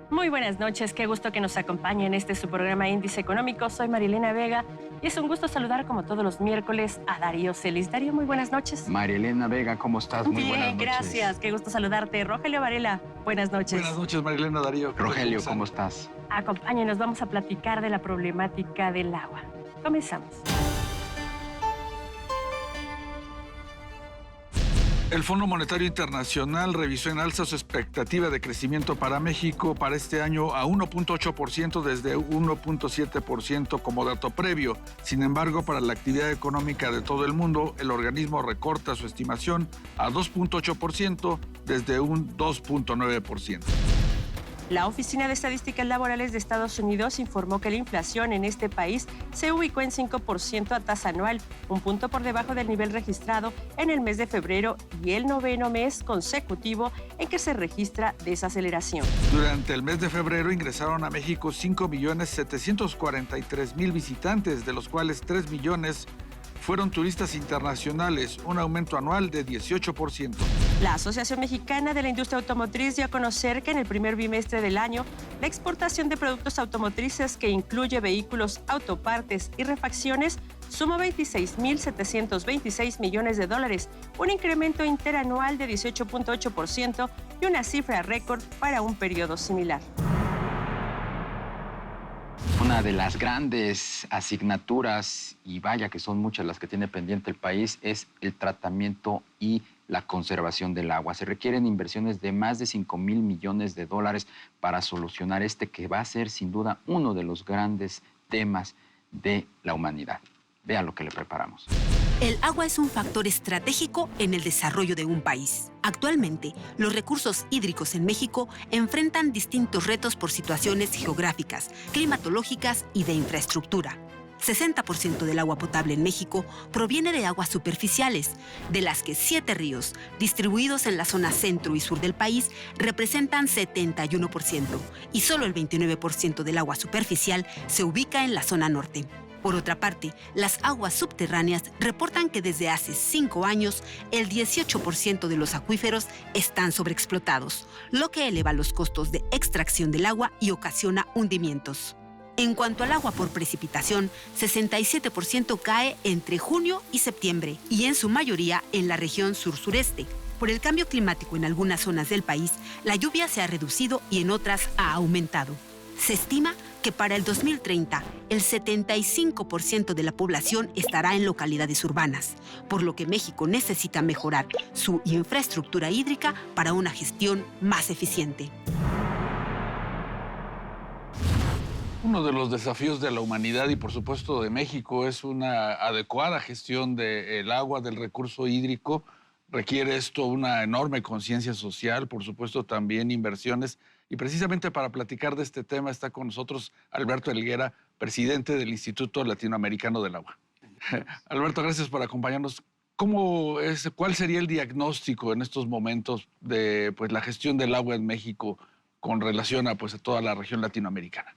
Muy buenas noches, qué gusto que nos acompañe en su programa Índice Económico. Soy Marilena Vega y es un gusto saludar como todos los miércoles a Darío Celis. Darío, muy buenas noches. Marilena Vega, ¿cómo estás? Muy buenas Bien, noches. gracias, qué gusto saludarte. Rogelio Varela, buenas noches. Buenas noches, Marilena, Darío. Rogelio, ¿cómo estás? Acompáñenos, vamos a platicar de la problemática del agua. Comenzamos. El Fondo Monetario Internacional revisó en alza su expectativa de crecimiento para México para este año a 1.8% desde 1.7% como dato previo. Sin embargo, para la actividad económica de todo el mundo, el organismo recorta su estimación a 2.8% desde un 2.9%. La Oficina de Estadísticas Laborales de Estados Unidos informó que la inflación en este país se ubicó en 5% a tasa anual, un punto por debajo del nivel registrado en el mes de febrero y el noveno mes consecutivo en que se registra desaceleración. Durante el mes de febrero ingresaron a México 5.743.000 visitantes, de los cuales 3 millones fueron turistas internacionales, un aumento anual de 18%. La Asociación Mexicana de la Industria Automotriz dio a conocer que en el primer bimestre del año, la exportación de productos automotrices que incluye vehículos, autopartes y refacciones sumó 26.726 millones de dólares, un incremento interanual de 18.8% y una cifra récord para un periodo similar. Una de las grandes asignaturas, y vaya que son muchas las que tiene pendiente el país, es el tratamiento y la conservación del agua. Se requieren inversiones de más de 5,000 millones de dólares para solucionar que va a ser sin duda uno de los grandes temas de la humanidad. Vean lo que le preparamos. El agua es un factor estratégico en el desarrollo de un país. Actualmente, los recursos hídricos en México enfrentan distintos retos por situaciones geográficas, climatológicas y de infraestructura. 60% del agua potable en México proviene de aguas superficiales, de las que 7 ríos, distribuidos en la zona centro y sur del país, representan 71%, y solo el 29% del agua superficial se ubica en la zona norte. Por otra parte, las aguas subterráneas reportan que desde hace 5 años, el 18% de los acuíferos están sobreexplotados, lo que eleva los costos de extracción del agua y ocasiona hundimientos. En cuanto al agua por precipitación, 67% cae entre junio y septiembre, y en su mayoría en la región sur-sureste. Por el cambio climático en algunas zonas del país, la lluvia se ha reducido y en otras ha aumentado. Se estima que para el 2030, el 75% de la población estará en localidades urbanas, por lo que México necesita mejorar su infraestructura hídrica para una gestión más eficiente. Uno de los desafíos de la humanidad y, por supuesto, de México es una adecuada gestión del agua, del recurso hídrico. Requiere esto una enorme conciencia social, por supuesto, también inversiones. Y precisamente para platicar de este tema está con nosotros Alberto Helguera, presidente del Instituto Latinoamericano del Agua. Alberto, gracias por acompañarnos. ¿Cuál sería el diagnóstico en estos momentos de la gestión del agua en México con relación a toda la región latinoamericana?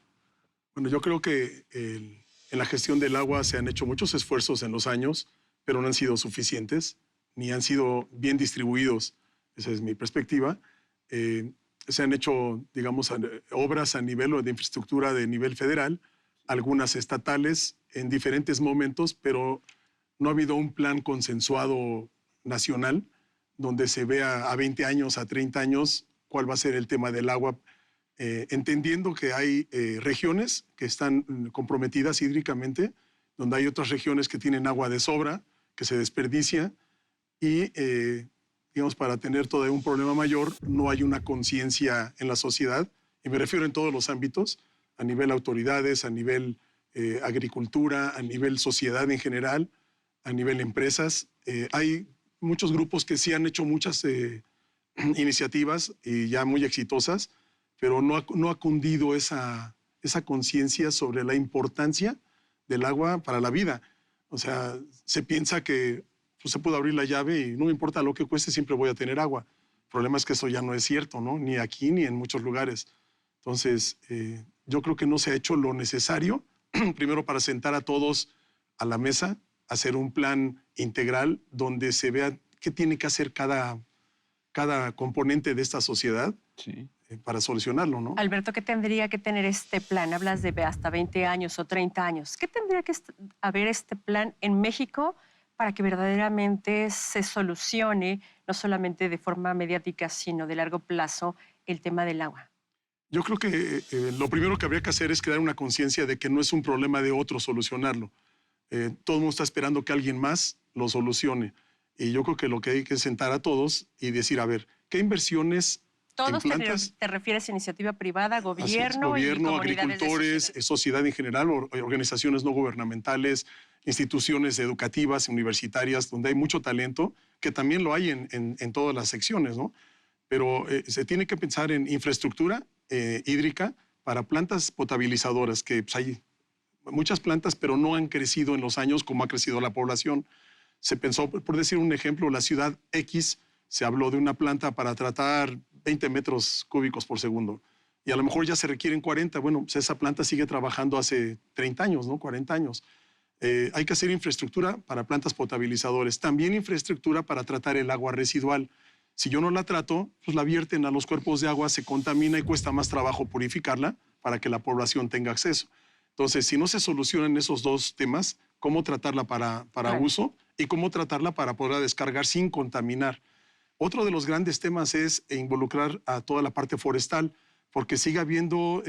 Bueno, yo creo que en la gestión del agua se han hecho muchos esfuerzos en los años, pero no han sido suficientes, ni han sido bien distribuidos. Esa es mi perspectiva. Se han hecho, digamos, obras a nivel de infraestructura de nivel federal, algunas estatales en diferentes momentos, pero no ha habido un plan consensuado nacional donde se vea a 20 años, a 30 años, cuál va a ser el tema del agua, entendiendo que hay regiones que están comprometidas hídricamente, donde hay otras regiones que tienen agua de sobra, que se desperdicia, y digamos, para tener todavía un problema mayor, no hay una conciencia en la sociedad, y me refiero en todos los ámbitos, a nivel autoridades, a nivel agricultura, a nivel sociedad en general, a nivel empresas. Hay muchos grupos que sí han hecho muchas iniciativas y ya muy exitosas, pero no ha cundido esa conciencia sobre la importancia del agua para la vida. O sea, se piensa que se puede abrir la llave y no me importa lo que cueste, siempre voy a tener agua. El problema es que eso ya no es cierto, ¿no? Ni aquí ni en muchos lugares. Entonces, yo creo que no se ha hecho lo necesario, primero para sentar a todos a la mesa, hacer un plan integral donde se vea qué tiene que hacer cada componente de esta sociedad. Sí. para solucionarlo, ¿no? Alberto, ¿qué tendría que tener este plan? Hablas de hasta 20 años o 30 años. ¿Qué tendría que haber este plan en México para que verdaderamente se solucione, no solamente de forma mediática, sino de largo plazo, el tema del agua? Yo creo que lo primero que habría que hacer es crear una conciencia de que no es un problema de otro solucionarlo. Todo el mundo está esperando que alguien más lo solucione. Y yo creo que lo que hay que sentar a todos y decir, a ver, ¿qué inversiones Todos en plantas? te refieres a iniciativa privada, Así es, gobierno, y gobierno, comunidades de agricultores, sociedad. sociedad en general, organizaciones no gubernamentales, instituciones educativas, universitarias, donde hay mucho talento, que también lo hay en todas las secciones, ¿no? Pero se tiene que pensar en infraestructura hídrica para plantas potabilizadoras, que pues, hay muchas plantas, pero no han crecido en los años como ha crecido la población. Se pensó, por decir un ejemplo, la ciudad X, se habló de una planta para tratar 20 metros cúbicos por segundo. Y a lo mejor ya se requieren 40. Bueno, pues esa planta sigue trabajando hace 30 años, ¿no? 40 años. Hay que hacer infraestructura para plantas potabilizadoras. También infraestructura para tratar el agua residual. Si yo no la trato, pues la vierten a los cuerpos de agua, se contamina y cuesta más trabajo purificarla para que la población tenga acceso. Entonces, si no se solucionan esos dos temas, cómo tratarla para Claro. uso y cómo tratarla para poderla descargar sin contaminar. Otro de los grandes temas es involucrar a toda la parte forestal, porque sigue habiendo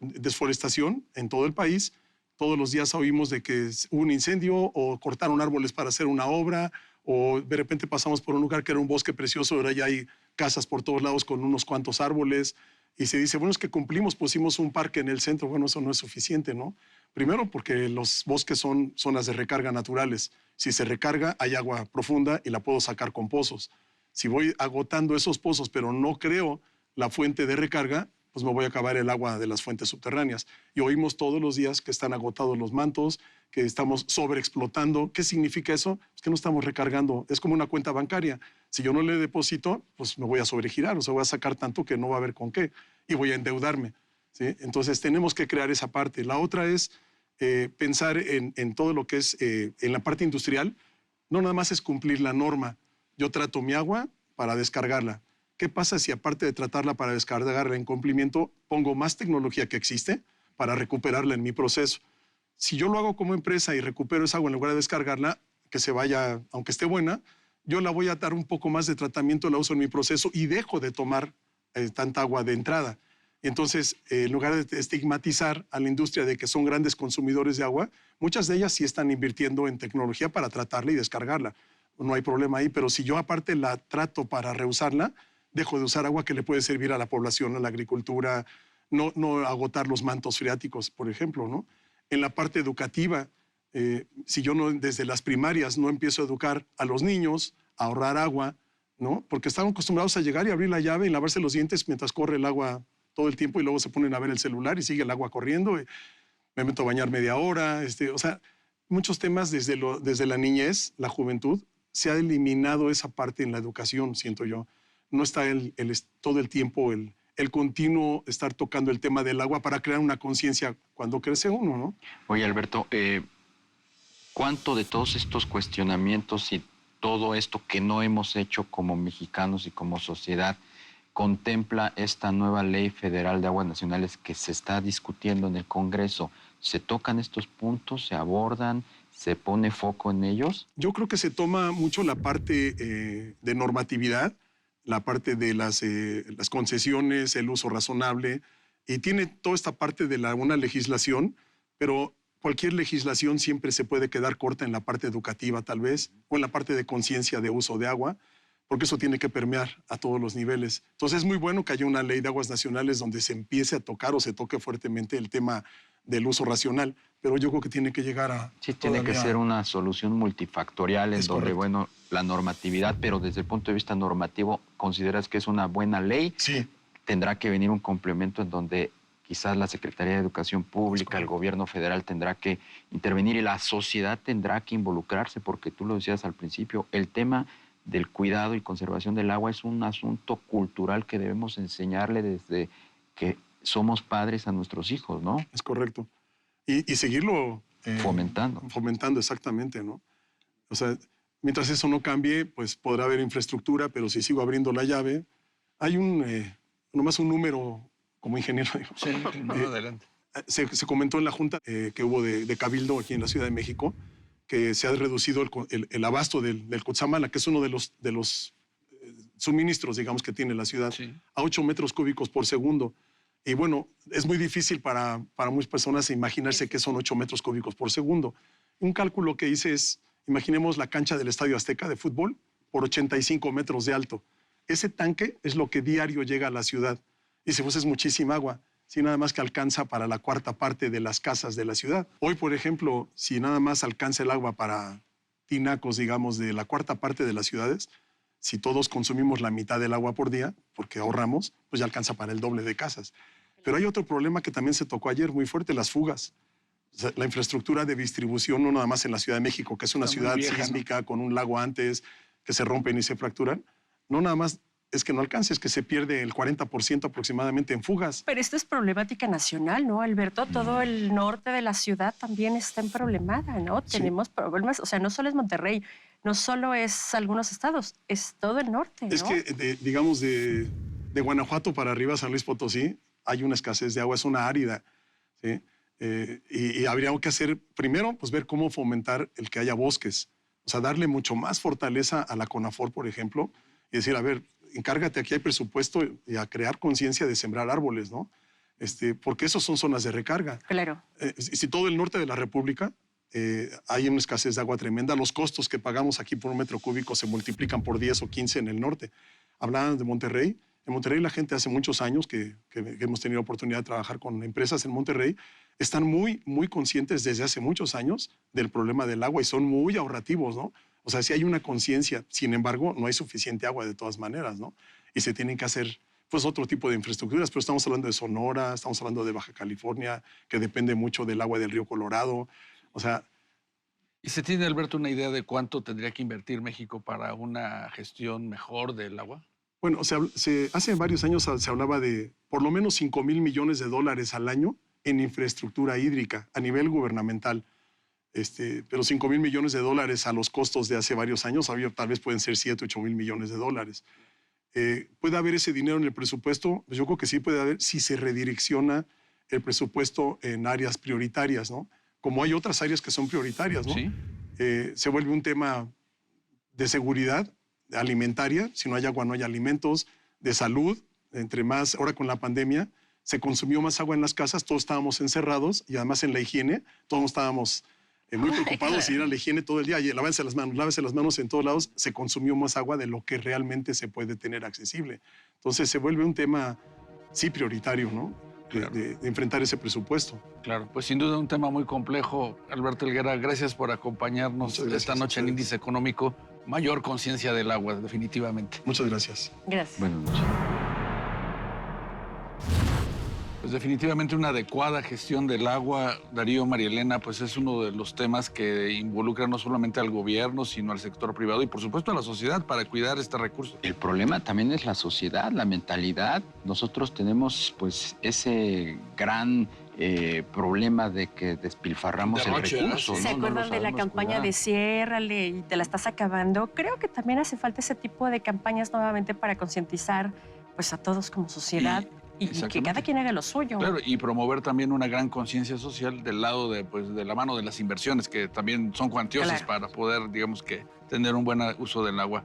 desforestación en todo el país. Todos los días oímos de que hubo un incendio o cortaron árboles para hacer una obra, o de repente pasamos por un lugar que era un bosque precioso, ahora ya hay casas por todos lados con unos cuantos árboles, y se dice, bueno, es que cumplimos, pusimos un parque en el centro. Bueno, eso no es suficiente, ¿no? Primero porque los bosques son zonas de recarga naturales. Si se recarga, hay agua profunda y la puedo sacar con pozos. Si voy agotando esos pozos, pero no creo la fuente de recarga, pues me voy a acabar el agua de las fuentes subterráneas. Y oímos todos los días que están agotados los mantos, que estamos sobreexplotando. ¿Qué significa eso? Es que no estamos recargando. Es como una cuenta bancaria. Si yo no le deposito, pues me voy a sobregirar, o sea, voy a sacar tanto que no va a haber con qué y voy a endeudarme, ¿sí? Entonces tenemos que crear esa parte. La otra es pensar en todo lo que es en la parte industrial. No nada más es cumplir la norma. Yo trato mi agua para descargarla. ¿Qué pasa si aparte de tratarla para descargarla en cumplimiento, pongo más tecnología que existe para recuperarla en mi proceso? Si yo lo hago como empresa y recupero esa agua en lugar de descargarla, que se vaya, aunque esté buena, yo la voy a dar un poco más de tratamiento, la uso en mi proceso y dejo de tomar tanta agua de entrada. Entonces, en lugar de estigmatizar a la industria de que son grandes consumidores de agua, muchas de ellas sí están invirtiendo en tecnología para tratarla y descargarla. No hay problema ahí, pero si yo aparte la trato para reusarla, dejo de usar agua que le puede servir a la población, a la agricultura, no agotar los mantos freáticos, por ejemplo, ¿no? En la parte educativa, si yo no, desde las primarias no empiezo a educar a los niños a ahorrar agua, ¿no? Porque están acostumbrados a llegar y abrir la llave y lavarse los dientes mientras corre el agua todo el tiempo y luego se ponen a ver el celular y sigue el agua corriendo. Y me meto a bañar media hora. O sea, muchos temas desde la niñez, la juventud, se ha eliminado esa parte en la educación, siento yo. No está todo el tiempo el continuo estar tocando el tema del agua para crear una conciencia cuando crece uno, ¿no? Oye, Alberto, ¿cuánto de todos estos cuestionamientos y todo esto que no hemos hecho como mexicanos y como sociedad contempla esta nueva ley federal de aguas nacionales que se está discutiendo en el Congreso? ¿Se tocan estos puntos? ¿Se abordan? ¿Se pone foco en ellos? Yo creo que se toma mucho la parte de normatividad, la parte de las concesiones, el uso razonable, y tiene toda esta parte de una legislación, pero cualquier legislación siempre se puede quedar corta en la parte educativa tal vez, o en la parte de conciencia de uso de agua, porque eso tiene que permear a todos los niveles. Entonces es muy bueno que haya una ley de aguas nacionales donde se empiece a tocar o se toque fuertemente el tema del uso racional, pero yo creo que tiene que llegar a... Sí, tiene que ser una solución multifactorial en donde, bueno, la normatividad, pero desde el punto de vista normativo, ¿consideras que es una buena ley? Sí. Tendrá que venir un complemento en donde quizás la Secretaría de Educación Pública, el gobierno federal tendrá que intervenir y la sociedad tendrá que involucrarse, porque tú lo decías al principio, el tema del cuidado y conservación del agua es un asunto cultural que debemos enseñarle desde que somos padres a nuestros hijos, ¿no? Es correcto. Y seguirlo... fomentando. Fomentando, exactamente, ¿no? O sea, mientras eso no cambie, pues podrá haber infraestructura, pero si sigo abriendo la llave... Hay un nomás un número como ingeniero. Digo. Sí, no, adelante. Se comentó en la junta que hubo de Cabildo aquí en la Ciudad de México que se ha reducido el abasto del Cutzamala, que es uno de los suministros, digamos, que tiene la ciudad, Sí. a 8 metros cúbicos por segundo. Y bueno, es muy difícil para muchas personas imaginarse que son 8 metros cúbicos por segundo. Un cálculo que hice es, imaginemos la cancha del Estadio Azteca de fútbol por 85 metros de alto. Ese tanque es lo que diario llega a la ciudad. Y si pues es muchísima agua, si nada más que alcanza para la cuarta parte de las casas de la ciudad. Hoy, por ejemplo, si nada más alcanza el agua para tinacos, digamos, de la cuarta parte de las ciudades, si todos consumimos la mitad del agua por día, porque ahorramos, pues ya alcanza para el doble de casas. Pero hay otro problema que también se tocó ayer muy fuerte, las fugas. O sea, la infraestructura de distribución, no nada más en la Ciudad de México, que es una Está muy ciudad vieja, sísmica, con un lago antes, que se rompen y se fracturan, no nada más es que no alcance, es que se pierde el 40% aproximadamente en fugas. Pero esto es problemática nacional, ¿no, Alberto? Todo el norte de la ciudad también está en problemada, ¿no? Sí. Tenemos problemas, o sea, no solo es Monterrey, no solo es algunos estados, es todo el norte, ¿no? Es que, digamos, de Guanajuato para arriba, San Luis Potosí, hay una escasez de agua, es una árida, ¿sí? Y habría que hacer, primero, pues ver cómo fomentar el que haya bosques. O sea, darle mucho más fortaleza a la CONAFOR, por ejemplo, y decir, a ver, encárgate, aquí hay presupuesto y a crear conciencia de sembrar árboles, ¿no? Porque esos son zonas de recarga. Claro. Si todo el norte de la República hay una escasez de agua tremenda, los costos que pagamos aquí por un metro cúbico se multiplican por 10 o 15 en el norte. Hablaban de Monterrey. En Monterrey la gente hace muchos años que hemos tenido oportunidad de trabajar con empresas en Monterrey, están muy, muy conscientes desde hace muchos años del problema del agua y son muy ahorrativos, ¿no? O sea, sí hay una conciencia, sin embargo, no hay suficiente agua de todas maneras, ¿no? Y se tienen que hacer, pues, otro tipo de infraestructuras, pero estamos hablando de Sonora, estamos hablando de Baja California, que depende mucho del agua del río Colorado, o sea... ¿Y se tiene, Alberto, una idea de cuánto tendría que invertir México para una gestión mejor del agua? Bueno, hace varios años se hablaba de por lo menos 5,000 millones de dólares al año en infraestructura hídrica a nivel gubernamental. Pero 5,000 millones de dólares a los costos de hace varios años, tal vez pueden ser 7, 8,000 millones de dólares. ¿Puede haber ese dinero en el presupuesto? Pues yo creo que sí puede haber si se redirecciona el presupuesto en áreas prioritarias, ¿no? Como hay otras áreas que son prioritarias, ¿no? Sí. Se vuelve un tema de seguridad alimentaria, si no hay agua no hay alimentos, de salud, entre más, ahora con la pandemia, se consumió más agua en las casas, todos estábamos encerrados y además en la higiene, todos estábamos muy preocupados y ir a la higiene todo el día, y lávese las manos en todos lados, se consumió más agua de lo que realmente se puede tener accesible. Entonces se vuelve un tema, sí, prioritario, ¿no? Claro. De enfrentar ese presupuesto. Claro, pues sin duda un tema muy complejo. Alberto Helguera, gracias por acompañarnos Muchas gracias esta a noche en ustedes. Índice Económico. Mayor conciencia del agua, definitivamente. Muchas gracias. Gracias. Buenas noches. Pues definitivamente una adecuada gestión del agua, Darío, María Elena, pues es uno de los temas que involucra no solamente al gobierno, sino al sector privado y por supuesto a la sociedad para cuidar este recurso. El problema también es la sociedad, la mentalidad. Nosotros tenemos pues ese gran problema de que despilfarramos Derroche, el ¿verdad? recurso. Sí. ¿Se ¿no? No lo acuerdan de la sabemos campaña cuidar. de ciérrale y te la estás acabando? Creo que también hace falta ese tipo de campañas nuevamente para concientizar pues, a todos como sociedad y que exactamente. cada quien haga lo suyo. Claro, y promover también una gran conciencia social del lado de, pues, de la mano de las inversiones, que también son cuantiosas Claro. para poder, digamos que, tener un buen uso del agua.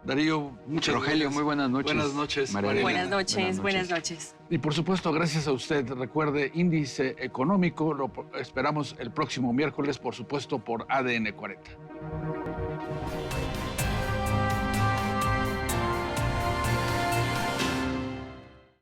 Darío, muchas Rogelio, gracias. muy buenas noches. Buenas noches, María María Elena. Buenas noches, buenas noches. Y por supuesto, gracias a usted. Recuerde, Índice Económico, lo esperamos el próximo miércoles, por supuesto, por ADN 40.